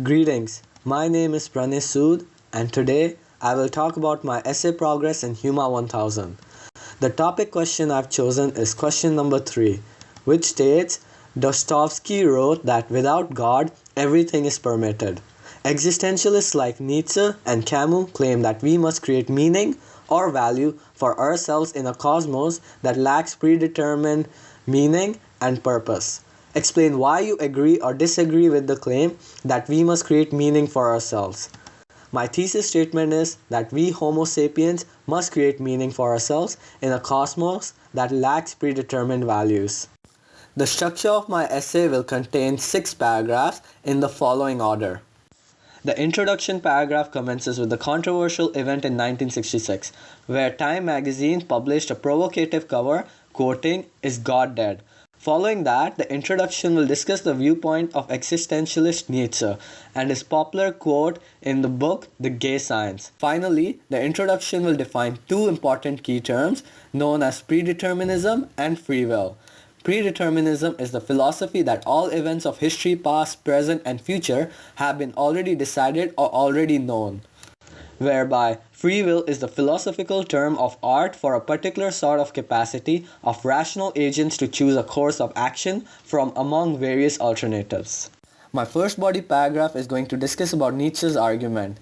Greetings, my name is Pranay Sood and today I will talk about my essay progress in HUMA 1000. The topic question I've chosen is question number 3, which states Dostoevsky wrote that without God, everything is permitted. Existentialists like Nietzsche and Camus claim that we must create meaning or value for ourselves in a cosmos that lacks predetermined meaning and purpose. Explain why you agree or disagree with the claim that we must create meaning for ourselves. My thesis statement is that we Homo sapiens must create meaning for ourselves in a cosmos that lacks predetermined values. The structure of my essay will contain 6 paragraphs in the following order. The introduction paragraph commences with the controversial event in 1966, where Time magazine published a provocative cover quoting, "Is God dead?" Following that, the introduction will discuss the viewpoint of existentialist Nietzsche and his popular quote in the book The Gay Science. Finally, the introduction will define 2 important key terms known as predeterminism and free will. Predeterminism is the philosophy that all events of history, past, present, and future have been already decided or already known, whereby free will is the philosophical term of art for a particular sort of capacity of rational agents to choose a course of action from among various alternatives. My first body paragraph is going to discuss about Nietzsche's argument,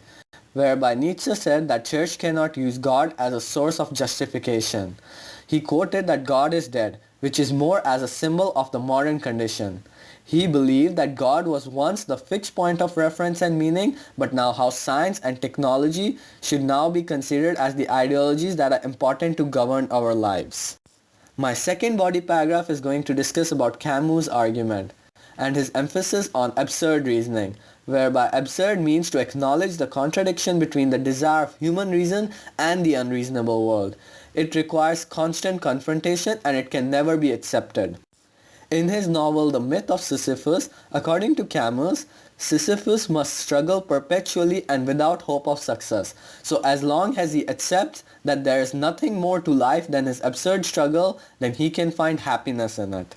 whereby Nietzsche said that church cannot use God as a source of justification. He quoted that God is dead, which is more as a symbol of the modern condition. He believed that God was once the fixed point of reference and meaning, but now how science and technology should now be considered as the ideologies that are important to govern our lives. My second body paragraph is going to discuss about Camus' argument and his emphasis on absurd reasoning, whereby absurd means to acknowledge the contradiction between the desire of human reason and the unreasonable world. It requires constant confrontation and it can never be accepted. In his novel The Myth of Sisyphus, according to Camus, Sisyphus must struggle perpetually and without hope of success. So as long as he accepts that there is nothing more to life than his absurd struggle, then he can find happiness in it.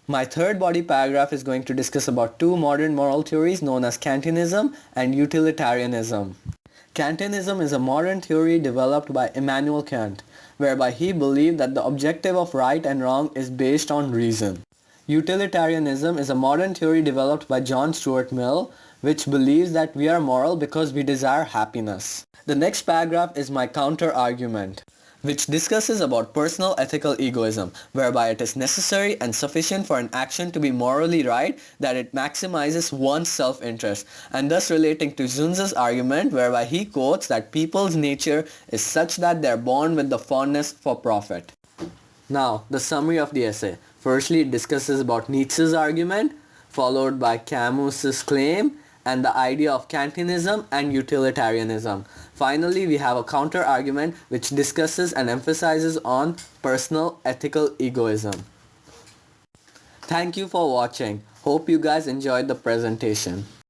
My third body paragraph is going to discuss about 2 modern moral theories known as Kantianism and utilitarianism. Kantianism is a modern theory developed by Immanuel Kant, whereby he believed that the objective of right and wrong is based on reason. Utilitarianism is a modern theory developed by John Stuart Mill, which believes that we are moral because we desire happiness. The next paragraph is my counter-argument, which discusses about personal ethical egoism, whereby it is necessary and sufficient for an action to be morally right that it maximizes one's self-interest, and thus relating to Zunz's argument whereby he quotes that people's nature is such that they are born with the fondness for profit. Now, the summary of the essay. Firstly, it discusses about Nietzsche's argument, followed by Camus's claim, and the idea of Kantianism and utilitarianism. Finally, we have a counter-argument which discusses and emphasizes on personal ethical egoism. Thank you for watching. Hope you guys enjoyed the presentation.